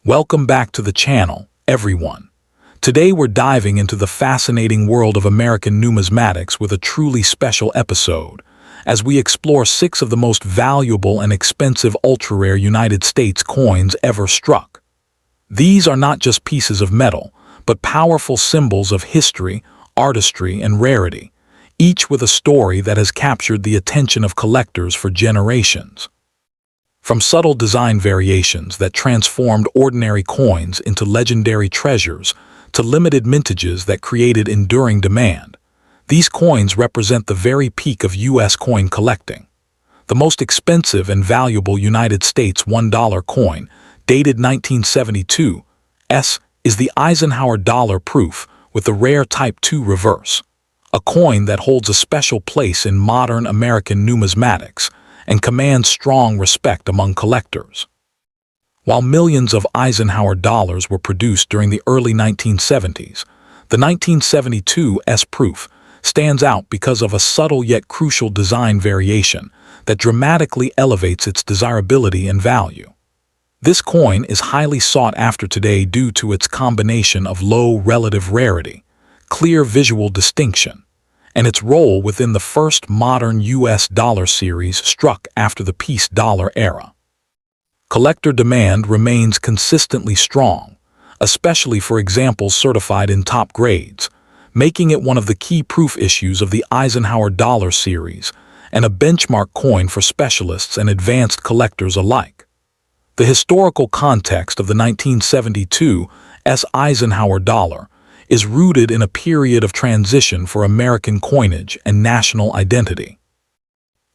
Welcome back to the channel, everyone. Today we're diving into the fascinating world of American numismatics with a truly special episode, as we explore 6 of the most valuable and expensive ultra-rare United States coins ever struck. These are not just pieces of metal, but powerful symbols of history, artistry, and rarity, each with a story that has captured the attention of collectors for generations. From subtle design variations that transformed ordinary coins into legendary treasures to limited mintages that created enduring demand, these coins represent the very peak of U.S. coin collecting. The most expensive and valuable United States $1 coin, dated 1972, is the Eisenhower Dollar proof with the rare Type II reverse, a coin that holds a special place in modern American numismatics and commands strong respect among collectors. While millions of Eisenhower dollars were produced during the early 1970s, the 1972 proof stands out because of a subtle yet crucial design variation that dramatically elevates its desirability and value. This coin is highly sought after today due to its combination of low relative rarity, clear visual distinction, and its role within the first modern U.S. dollar series struck after the peace dollar era. Collector demand remains consistently strong, especially for examples certified in top grades, making it one of the key proof issues of the Eisenhower Dollar series and a benchmark coin for specialists and advanced collectors alike. The historical context of the 1972 Eisenhower Dollar is rooted in a period of transition for American coinage and national identity.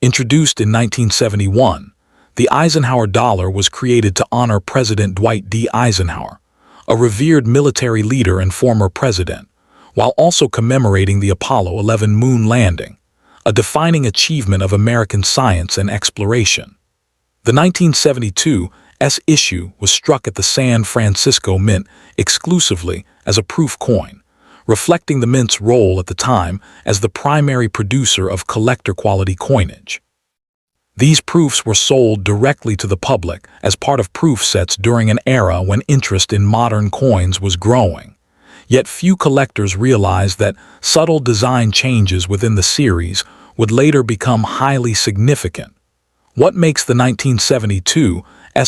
Introduced in 1971, the Eisenhower Dollar was created to honor President Dwight D. Eisenhower, a revered military leader and former president, while also commemorating the Apollo 11 moon landing, a defining achievement of American science and exploration. The 1972 issue was struck at the San Francisco Mint exclusively as a proof coin, reflecting the Mint's role at the time as the primary producer of collector-quality coinage. These proofs were sold directly to the public as part of proof sets during an era when interest in modern coins was growing. Yet few collectors realized that subtle design changes within the series would later become highly significant. What makes the 1972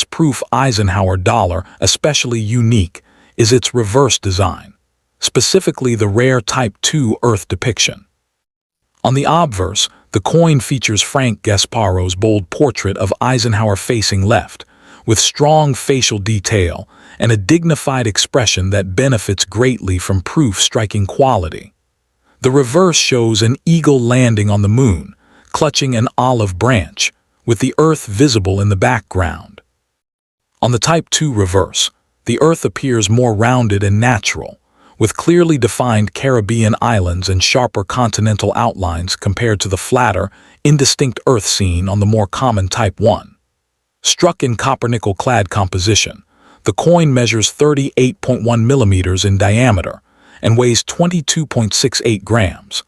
proof Eisenhower Dollar especially unique is its reverse design, specifically the rare Type II Earth depiction. On the obverse, the coin features Frank Gasparo's bold portrait of Eisenhower facing left, with strong facial detail and a dignified expression that benefits greatly from proof striking quality. The reverse shows an eagle landing on the moon, clutching an olive branch, with the Earth visible in the background. On the Type II reverse, the Earth appears more rounded and natural, with clearly defined Caribbean islands and sharper continental outlines compared to the flatter, indistinct Earth seen on the more common Type I. Struck in copper-nickel-clad composition, the coin measures 38.1 millimeters in diameter and weighs 22.68 grams,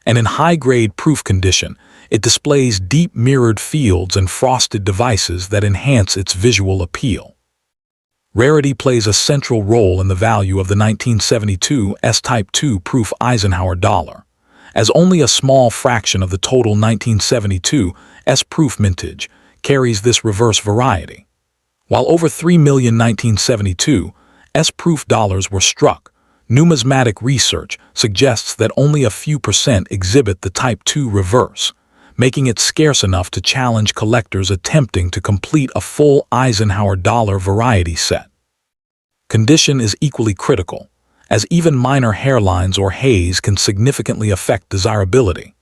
and in high-grade proof condition, it displays deep mirrored fields and frosted devices that enhance its visual appeal. Rarity plays a central role in the value of the 1972 Type II proof Eisenhower Dollar, as only a small fraction of the total 1972 proof mintage carries this reverse variety. While over 3 million 1972 proof dollars were struck, numismatic research suggests that only a few % exhibit the Type II reverse, making it scarce enough to challenge collectors attempting to complete a full Eisenhower Dollar variety set. Condition is equally critical, as even minor hairlines or haze can significantly affect desirability.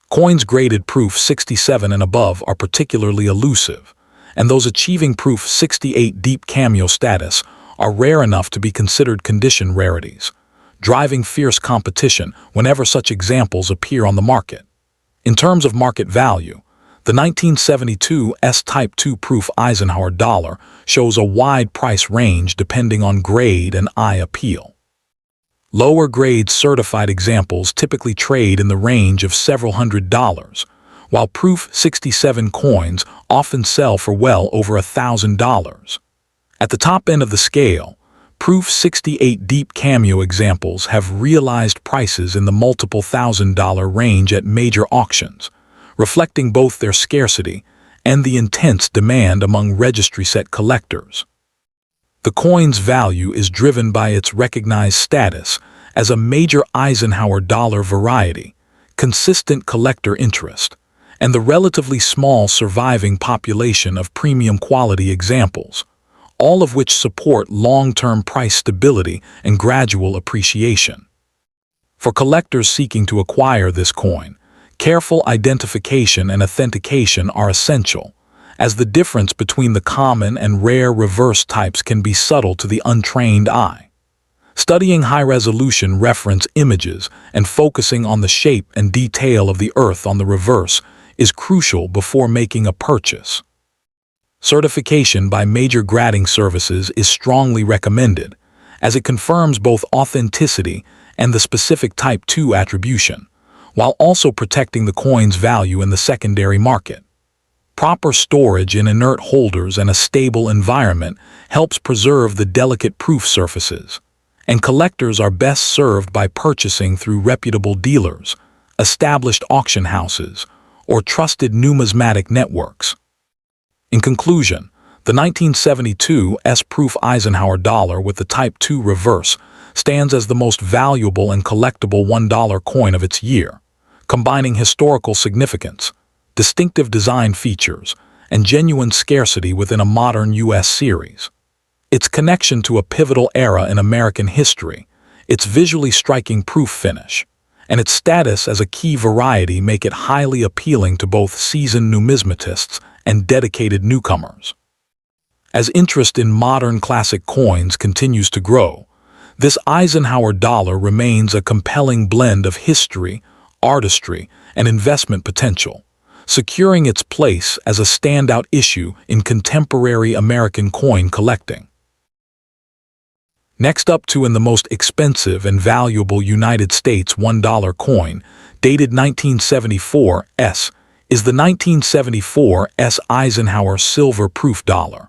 Coins graded proof 67 and above are particularly elusive, and those achieving proof 68 deep cameo status are rare enough to be considered condition rarities, driving fierce competition whenever such examples appear on the market. In terms of market value, the 1972 Type II proof Eisenhower Dollar shows a wide price range depending on grade and eye appeal. Lower grade certified examples typically trade in the range of several $100s, while proof 67 coins often sell for well over $1,000. At the top end of the scale, Proof 68 deep cameo examples have realized prices in the multiple $1,000 range at major auctions, reflecting both their scarcity and the intense demand among registry-set collectors. The coin's value is driven by its recognized status as a major Eisenhower dollar variety, consistent collector interest, and the relatively small surviving population of premium quality examples, all of which support long-term price stability and gradual appreciation. For collectors seeking to acquire this coin, careful identification and authentication are essential, as the difference between the common and rare reverse types can be subtle to the untrained eye. Studying high-resolution reference images and focusing on the shape and detail of the earth on the reverse is crucial before making a purchase. Certification by major grading services is strongly recommended, as it confirms both authenticity and the specific Type 2 attribution, while also protecting the coin's value in the secondary market. Proper storage in inert holders and a stable environment helps preserve the delicate proof surfaces, and collectors are best served by purchasing through reputable dealers, established auction houses, or trusted numismatic networks. In conclusion, the 1972 S-Proof Eisenhower dollar with the Type 2 reverse stands as the most valuable and collectible $1 coin of its year, combining historical significance, distinctive design features, and genuine scarcity within a modern U.S. series. Its connection to a pivotal era in American history, its visually striking proof finish, and its status as a key variety make it highly appealing to both seasoned numismatists and dedicated newcomers. As interest in modern classic coins continues to grow, this Eisenhower dollar remains a compelling blend of history, artistry, and investment potential, securing its place as a standout issue in contemporary American coin collecting. Next up in the most expensive and valuable United States $1 coin, dated 1974 S, is the 1974 S Eisenhower Silver Proof Dollar,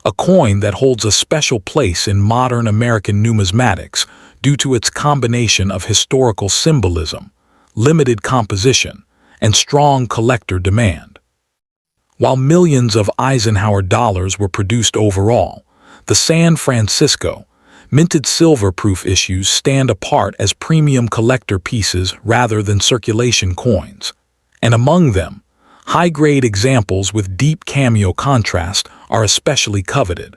a coin that holds a special place in modern American numismatics due to its combination of historical symbolism, limited composition, and strong collector demand. While millions of Eisenhower dollars were produced overall, the San Francisco minted silver proof issues stand apart as premium collector pieces rather than circulation coins, and among them, high-grade examples with deep cameo contrast are especially coveted.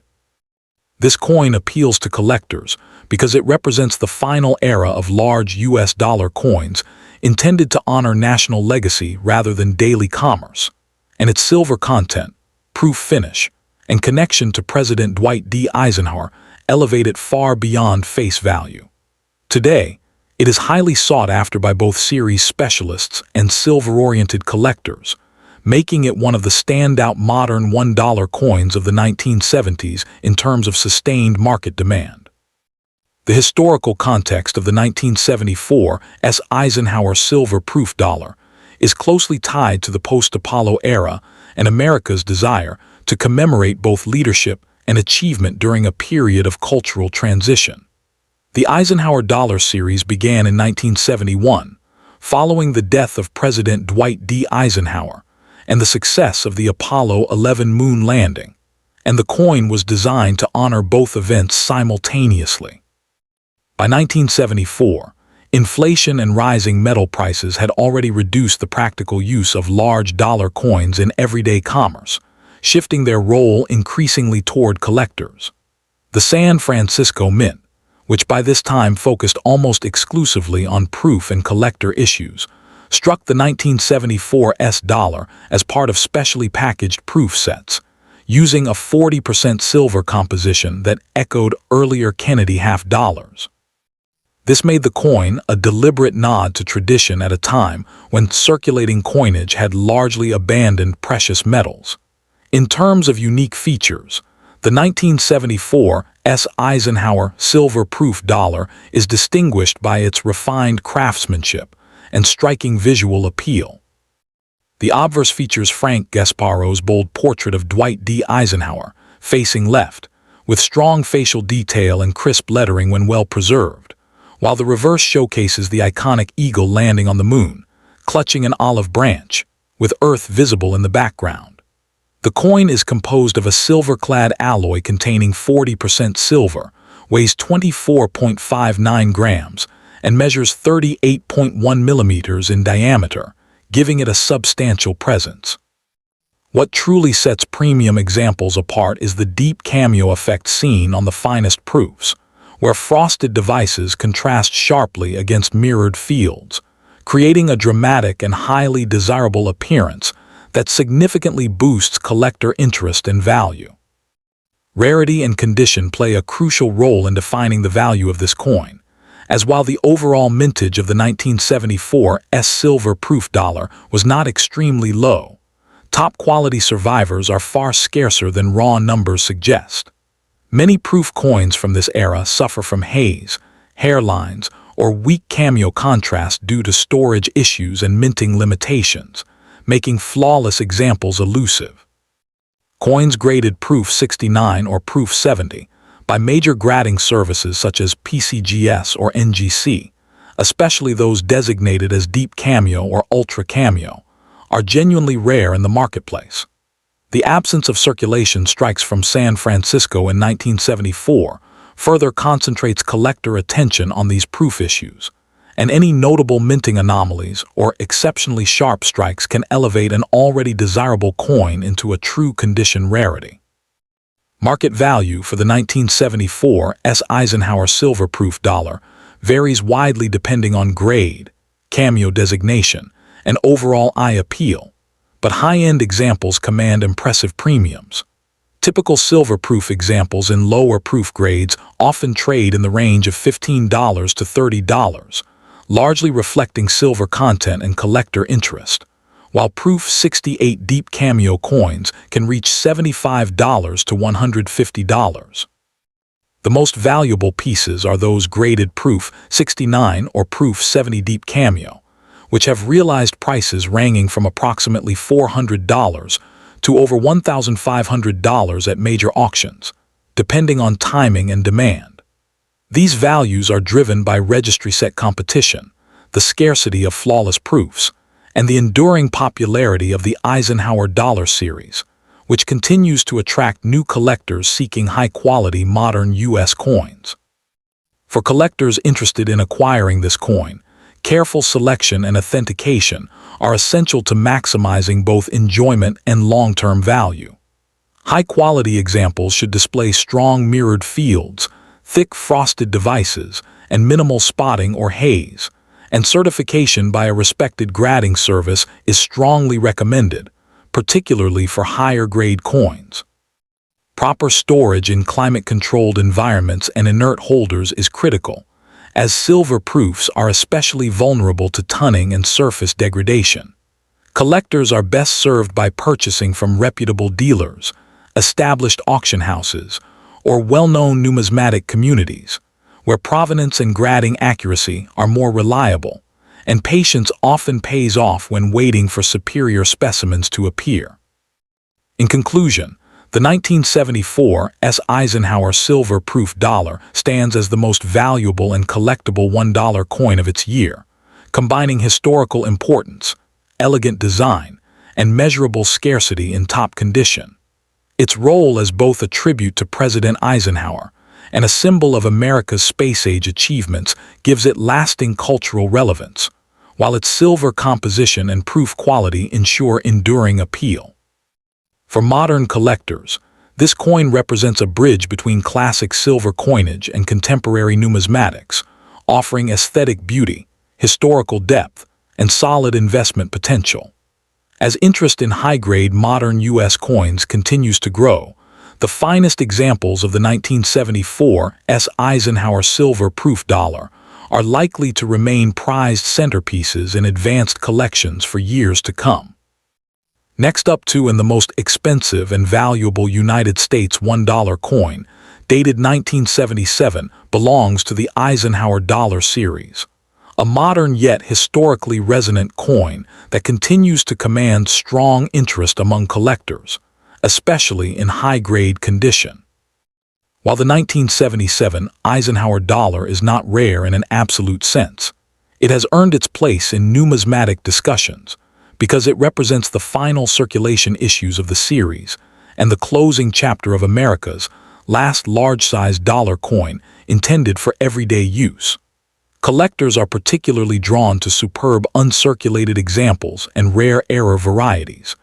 This coin appeals to collectors because it represents the final era of large U.S. dollar coins intended to honor national legacy rather than daily commerce, and its silver content, proof finish, and connection to President Dwight D. Eisenhower elevate it far beyond face value. Today, it is highly sought after by both series specialists and silver-oriented collectors, making it one of the standout modern $1 coins of the 1970s in terms of sustained market demand. The historical context of the 1974 S. Eisenhower Silver Proof Dollar is closely tied to the post-Apollo era and America's desire to commemorate both leadership and achievement during a period of cultural transition. The Eisenhower Dollar series began in 1971, following the death of President Dwight D. Eisenhower and the success of the Apollo 11 moon landing, and the coin was designed to honor both events simultaneously. By 1974, inflation and rising metal prices had already reduced the practical use of large dollar coins in everyday commerce, shifting their role increasingly toward collectors. The San Francisco Mint, which by this time focused almost exclusively on proof and collector issues, struck the 1974 S dollar as part of specially packaged proof sets, using a 40% silver composition that echoed earlier Kennedy half dollars. This made the coin a deliberate nod to tradition at a time when circulating coinage had largely abandoned precious metals. In terms of unique features, the 1974 S. Eisenhower Silver Proof Dollar is distinguished by its refined craftsmanship and striking visual appeal. The obverse features Frank Gasparo's bold portrait of Dwight D. Eisenhower, facing left, with strong facial detail and crisp lettering when well preserved, while the reverse showcases the iconic eagle landing on the moon, clutching an olive branch, with Earth visible in the background. The coin is composed of a silver-clad alloy containing 40% silver, weighs 24.59 grams, and measures 38.1 millimeters in diameter, giving it a substantial presence. What truly sets premium examples apart is the deep cameo effect seen on the finest proofs, where frosted devices contrast sharply against mirrored fields, creating a dramatic and highly desirable appearance that significantly boosts collector interest and value. Rarity and condition play a crucial role in defining the value of this coin, as while the overall mintage of the 1974 silver proof dollar was not extremely low, top-quality survivors are far scarcer than raw numbers suggest. Many proof coins from this era suffer from haze, hairlines, or weak cameo contrast due to storage issues and minting limitations, making flawless examples elusive. Coins graded Proof 69 or Proof 70 by major grading services such as PCGS or NGC, especially those designated as Deep Cameo or Ultra Cameo, are genuinely rare in the marketplace. The absence of circulation strikes from San Francisco in 1974 further concentrates collector attention on these proof issues, and any notable minting anomalies or exceptionally sharp strikes can elevate an already desirable coin into a true condition rarity. Market value for the 1974 Eisenhower silver proof dollar varies widely depending on grade, cameo designation, and overall eye appeal, but high-end examples command impressive premiums. Typical silver-proof examples in lower proof grades often trade in the range of $15 to $30, largely reflecting silver content and collector interest, while Proof 68 Deep Cameo coins can reach $75 to $150. The most valuable pieces are those graded Proof 69 or Proof 70 Deep Cameo, which have realized prices ranging from approximately $400 to over $1,500 at major auctions, depending on timing and demand. These values are driven by registry-set competition, the scarcity of flawless proofs, and the enduring popularity of the Eisenhower Dollar series, which continues to attract new collectors seeking high-quality modern U.S. coins. For collectors interested in acquiring this coin, careful selection and authentication are essential to maximizing both enjoyment and long-term value. High-quality examples should display strong mirrored fields, thick frosted devices, and minimal spotting or haze, and certification by a respected grading service is strongly recommended, particularly for higher-grade coins. Proper storage in climate-controlled environments and inert holders is critical, as silver proofs are especially vulnerable to tunning and surface degradation. Collectors are best served by purchasing from reputable dealers, established auction houses, or well-known numismatic communities, where provenance and grading accuracy are more reliable, and patience often pays off when waiting for superior specimens to appear. In conclusion, the 1974 Eisenhower silver proof dollar stands as the most valuable and collectible $1 coin of its year, combining historical importance, elegant design, and measurable scarcity in top condition. Its role as both a tribute to President Eisenhower and a symbol of America's space-age achievements gives it lasting cultural relevance, while its silver composition and proof quality ensure enduring appeal. For modern collectors, this coin represents a bridge between classic silver coinage and contemporary numismatics, offering aesthetic beauty, historical depth, and solid investment potential. As interest in high-grade modern U.S. coins continues to grow, the finest examples of the 1974 Eisenhower silver proof dollar are likely to remain prized centerpieces in advanced collections for years to come. Next up and the most expensive and valuable United States $1 coin, dated 1977, belongs to the Eisenhower Dollar series, a modern yet historically resonant coin that continues to command strong interest among collectors, especially in high-grade condition. While the 1977 Eisenhower dollar is not rare in an absolute sense, it has earned its place in numismatic discussions because it represents the final circulation issues of the series and the closing chapter of America's last large-sized dollar coin intended for everyday use. Collectors are particularly drawn to superb uncirculated examples and rare error varieties,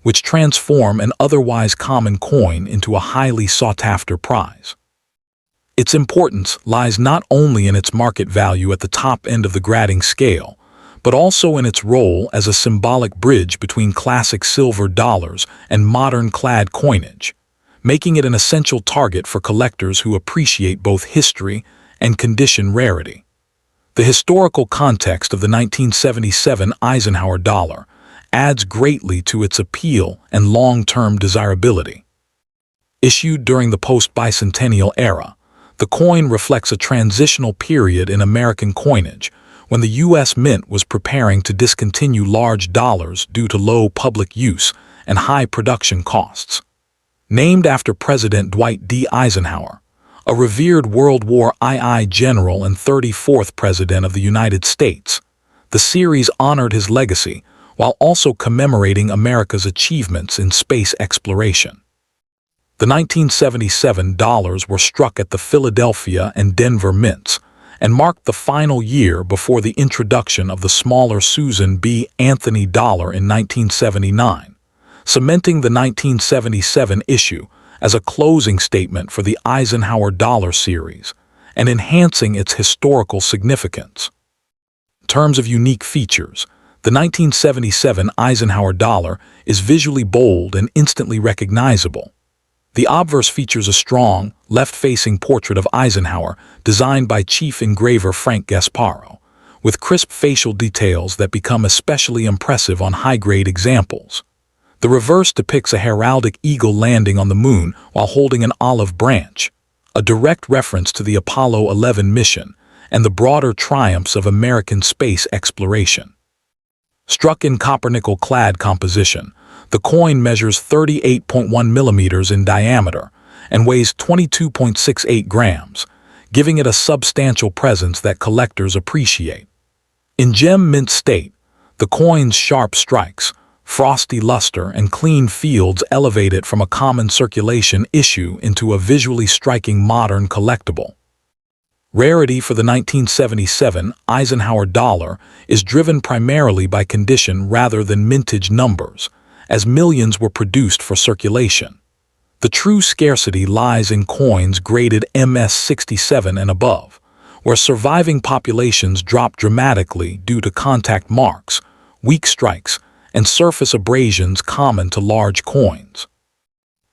which transform an otherwise common coin into a highly sought-after prize. Its importance lies not only in its market value at the top end of the grading scale, but also in its role as a symbolic bridge between classic silver dollars and modern clad coinage, making it an essential target for collectors who appreciate both history and condition rarity. The historical context of the 1977 Eisenhower dollar adds greatly to its appeal and long-term desirability. Issued during the post-bicentennial era, the coin reflects a transitional period in American coinage when the U.S. Mint was preparing to discontinue large dollars due to low public use and high production costs. Named after President Dwight D. Eisenhower, a revered World War II general and 34th President of the United States, the series honored his legacy while also commemorating America's achievements in space exploration. The 1977 dollars were struck at the Philadelphia and Denver mints and marked the final year before the introduction of the smaller Susan B. Anthony dollar in 1979, cementing the 1977 issue as a closing statement for the Eisenhower dollar series and enhancing its historical significance. In terms of unique features, the 1977 Eisenhower dollar is visually bold and instantly recognizable. The obverse features a strong, left-facing portrait of Eisenhower designed by chief engraver Frank Gasparo, with crisp facial details that become especially impressive on high-grade examples. The reverse depicts a heraldic eagle landing on the moon while holding an olive branch, a direct reference to the Apollo 11 mission and the broader triumphs of American space exploration. Struck in copper-nickel clad composition, the coin measures 38.1 millimeters in diameter and weighs 22.68 grams, giving it a substantial presence that collectors appreciate. In gem mint state, the coin's sharp strikes, frosty luster, and clean fields elevate it from a common circulation issue into a visually striking modern collectible. Rarity for the 1977 Eisenhower dollar is driven primarily by condition rather than mintage numbers, as millions were produced for circulation. The true scarcity lies in coins graded MS-67 and above, where surviving populations drop dramatically due to contact marks, weak strikes, and surface abrasions common to large coins.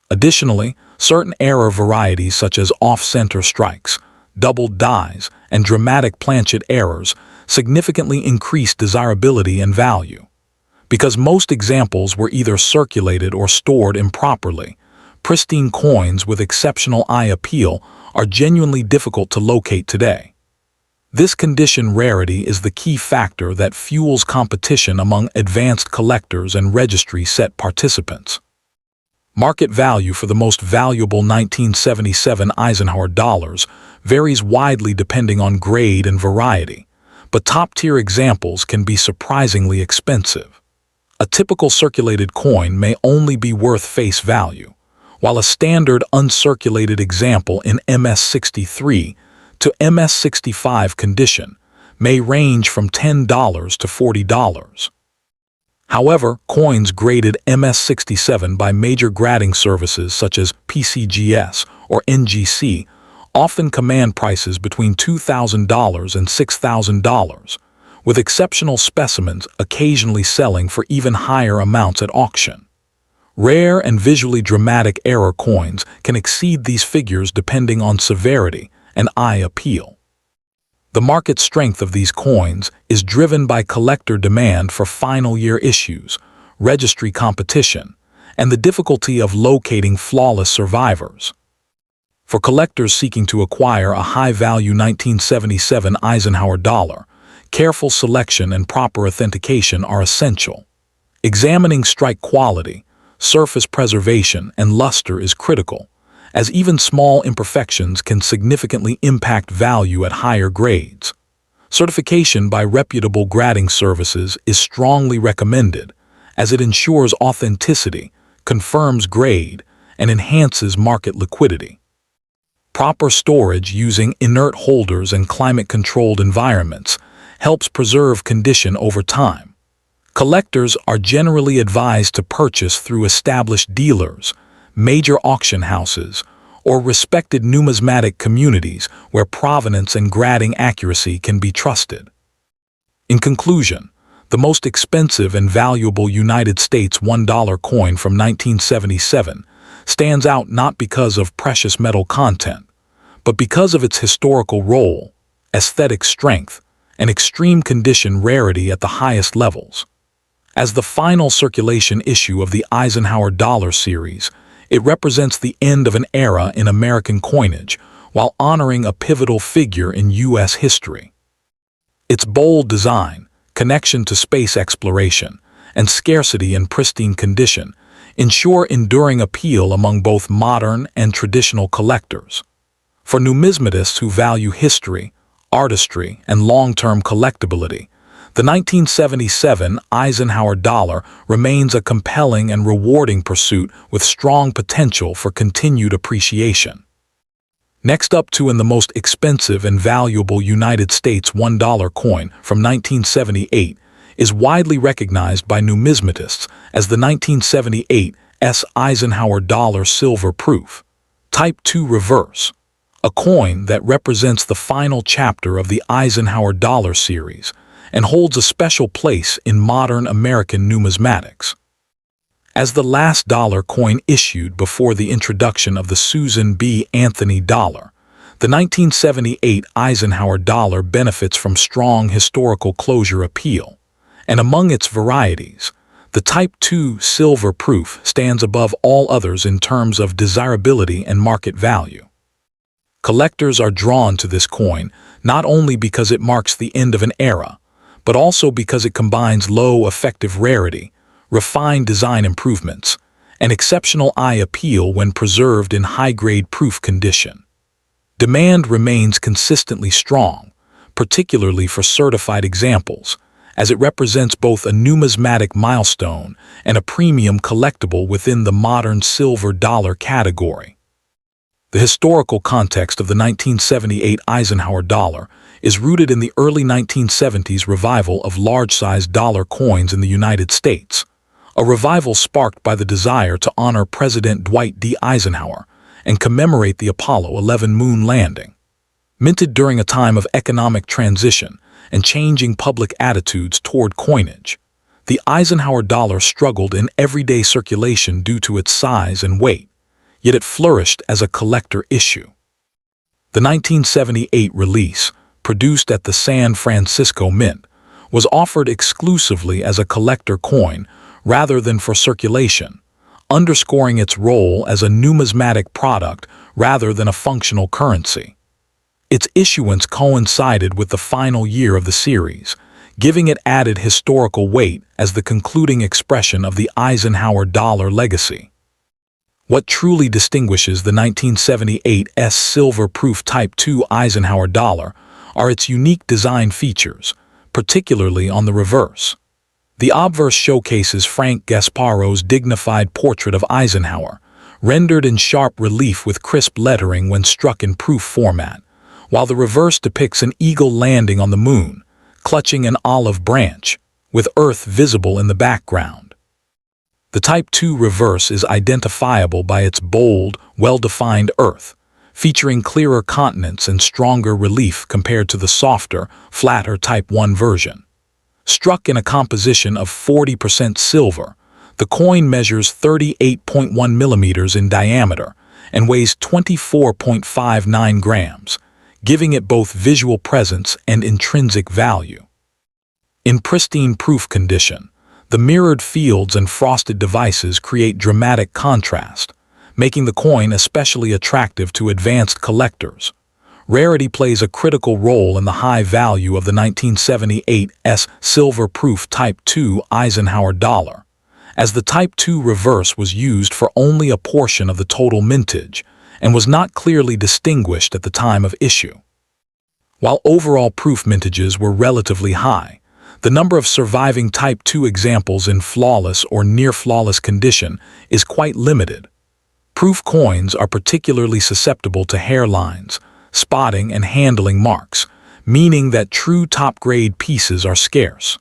Additionally, certain error varieties such as off-center strikes, doubled dies, and dramatic planchet errors significantly increase desirability and value. Because most examples were either circulated or stored improperly, pristine coins with exceptional eye appeal are genuinely difficult to locate today. This condition rarity is the key factor that fuels competition among advanced collectors and registry set participants. Market value for the most valuable 1977 Eisenhower dollars varies widely depending on grade and variety, but top-tier examples can be surprisingly expensive. A typical circulated coin may only be worth face value, while a standard uncirculated example in MS-63 to MS-65 condition may range from $10 to $40. However, coins graded MS-67 by major grading services such as PCGS or NGC often command prices between $2,000 and $6,000, with exceptional specimens occasionally selling for even higher amounts at auction. Rare and visually dramatic error coins can exceed these figures depending on severity and eye appeal. The market strength of these coins is driven by collector demand for final year issues, registry competition, and the difficulty of locating flawless survivors. For collectors seeking to acquire a high-value 1977 Eisenhower dollar, careful selection and proper authentication are essential. Examining strike quality, surface preservation, and luster is critical, as even small imperfections can significantly impact value at higher grades. Certification by reputable grading services is strongly recommended, as it ensures authenticity, confirms grade, and enhances market liquidity. Proper storage using inert holders and climate-controlled environments helps preserve condition over time. Collectors are generally advised to purchase through established dealers, major auction houses, or respected numismatic communities where provenance and grading accuracy can be trusted. In conclusion, the most expensive and valuable United States $1 coin from 1977 stands out not because of precious metal content, but because of its historical role, aesthetic strength, and extreme condition rarity at the highest levels. As the final circulation issue of the Eisenhower Dollar series, it represents the end of an era in American coinage while honoring a pivotal figure in U.S. history. Its bold design, connection to space exploration, and scarcity in pristine condition ensure enduring appeal among both modern and traditional collectors. For numismatists who value history, artistry, and long-term collectability, the 1977 Eisenhower Dollar remains a compelling and rewarding pursuit with strong potential for continued appreciation. Next up in the most expensive and valuable United States $1 coin from 1978 is widely recognized by numismatists as the 1978 Eisenhower Dollar Silver Proof, Type II Reverse, a coin that represents the final chapter of the Eisenhower Dollar series and holds a special place in modern American numismatics. As the last dollar coin issued before the introduction of the Susan B. Anthony dollar, the 1978 Eisenhower Dollar benefits from strong historical closure appeal, and among its varieties, the Type II Silver Proof stands above all others in terms of desirability and market value. Collectors are drawn to this coin not only because it marks the end of an era, but also because it combines low effective rarity, refined design improvements, and exceptional eye appeal when preserved in high-grade proof condition. Demand remains consistently strong, particularly for certified examples, as it represents both a numismatic milestone and a premium collectible within the modern silver dollar category. The historical context of the 1978 Eisenhower Dollar is rooted in the early 1970s revival of large-sized dollar coins in the United States, a revival sparked by the desire to honor President Dwight D. Eisenhower and commemorate the Apollo 11 moon landing. Minted during a time of economic transition and changing public attitudes toward coinage, the Eisenhower Dollar struggled in everyday circulation due to its size and weight, yet it flourished as a collector issue. The 1978 release, produced at the San Francisco Mint, was offered exclusively as a collector coin rather than for circulation, underscoring its role as a numismatic product rather than a functional currency. Its issuance coincided with the final year of the series, giving it added historical weight as the concluding expression of the Eisenhower Dollar legacy. What truly distinguishes the 1978 Silver Proof Type II Eisenhower Dollar are its unique design features, particularly on the reverse. The obverse showcases Frank Gasparo's dignified portrait of Eisenhower, rendered in sharp relief with crisp lettering when struck in proof format, while the reverse depicts an eagle landing on the moon, clutching an olive branch, with Earth visible in the background. The Type II reverse is identifiable by its bold, well-defined Earth, featuring clearer continents and stronger relief compared to the softer, flatter Type I version. Struck in a composition of 40% silver, the coin measures 38.1 millimeters in diameter and weighs 24.59 grams, giving it both visual presence and intrinsic value. In pristine proof condition, the mirrored fields and frosted devices create dramatic contrast, making the coin especially attractive to advanced collectors. Rarity plays a critical role in the high value of the 1978 Silver Proof Type II Eisenhower Dollar, as the Type II reverse was used for only a portion of the total mintage, and was not clearly distinguished at the time of issue. While overall proof mintages were relatively high, the number of surviving Type II examples in flawless or near-flawless condition is quite limited. Proof coins are particularly susceptible to hairlines, spotting, and handling marks, meaning that true top-grade pieces are scarce.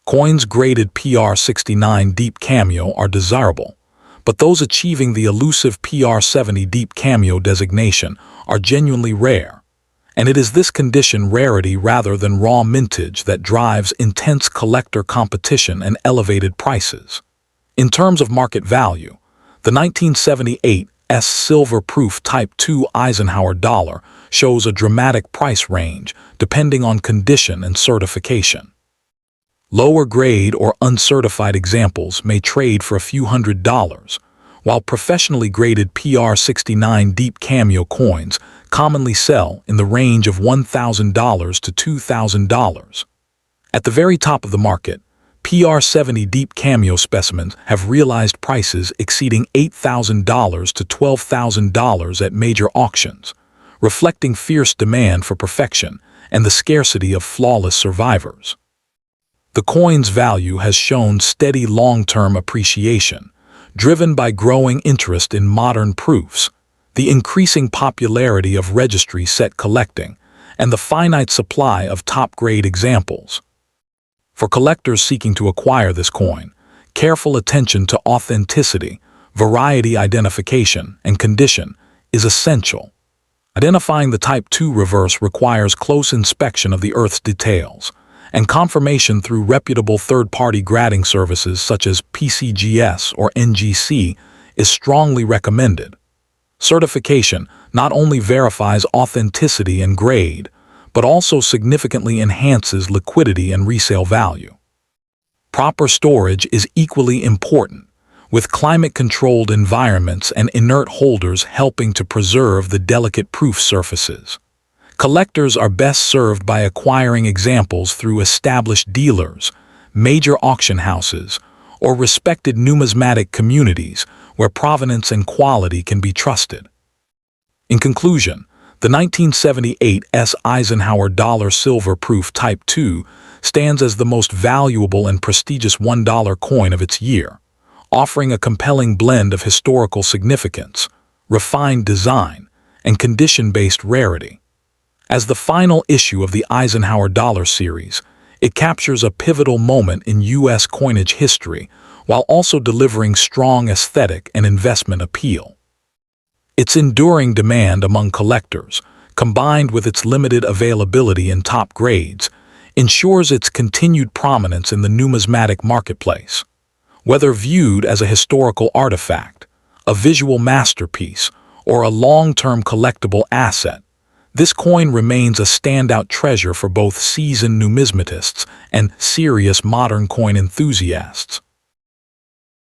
Coins graded PR69 Deep Cameo are desirable, but those achieving the elusive PR70 Deep Cameo designation are genuinely rare, and it is this condition rarity rather than raw mintage that drives intense collector competition and elevated prices. In terms of market value, the 1978 silver-proof Type II Eisenhower Dollar shows a dramatic price range depending on condition and certification. Lower-grade or uncertified examples may trade for a few $100s, while professionally graded PR69 Deep Cameo coins commonly sell in the range of $1,000 to $2,000. At the very top of the market, PR70 Deep Cameo specimens have realized prices exceeding $8,000 to $12,000 at major auctions, reflecting fierce demand for perfection and the scarcity of flawless survivors. The coin's value has shown steady long-term appreciation, driven by growing interest in modern proofs, the increasing popularity of registry set collecting, and the finite supply of top-grade examples. For collectors seeking to acquire this coin, careful attention to authenticity, variety identification, and condition is essential. Identifying the Type II reverse requires close inspection of the earth's details, and confirmation through reputable third-party grading services such as PCGS or NGC is strongly recommended. Certification not only verifies authenticity and grade, but also significantly enhances liquidity and resale value. Proper storage is equally important, with climate-controlled environments and inert holders helping to preserve the delicate proof surfaces. Collectors are best served by acquiring examples through established dealers, major auction houses, or respected numismatic communities where provenance and quality can be trusted. In conclusion, the 1978 Eisenhower Dollar silver-proof Type II stands as the most valuable and prestigious $1 coin of its year, offering a compelling blend of historical significance, refined design, and condition-based rarity. As the final issue of the Eisenhower Dollar series, it captures a pivotal moment in U.S. coinage history while also delivering strong aesthetic and investment appeal. Its enduring demand among collectors, combined with its limited availability in top grades, ensures its continued prominence in the numismatic marketplace. Whether viewed as a historical artifact, a visual masterpiece, or a long-term collectible asset, this coin remains a standout treasure for both seasoned numismatists and serious modern coin enthusiasts.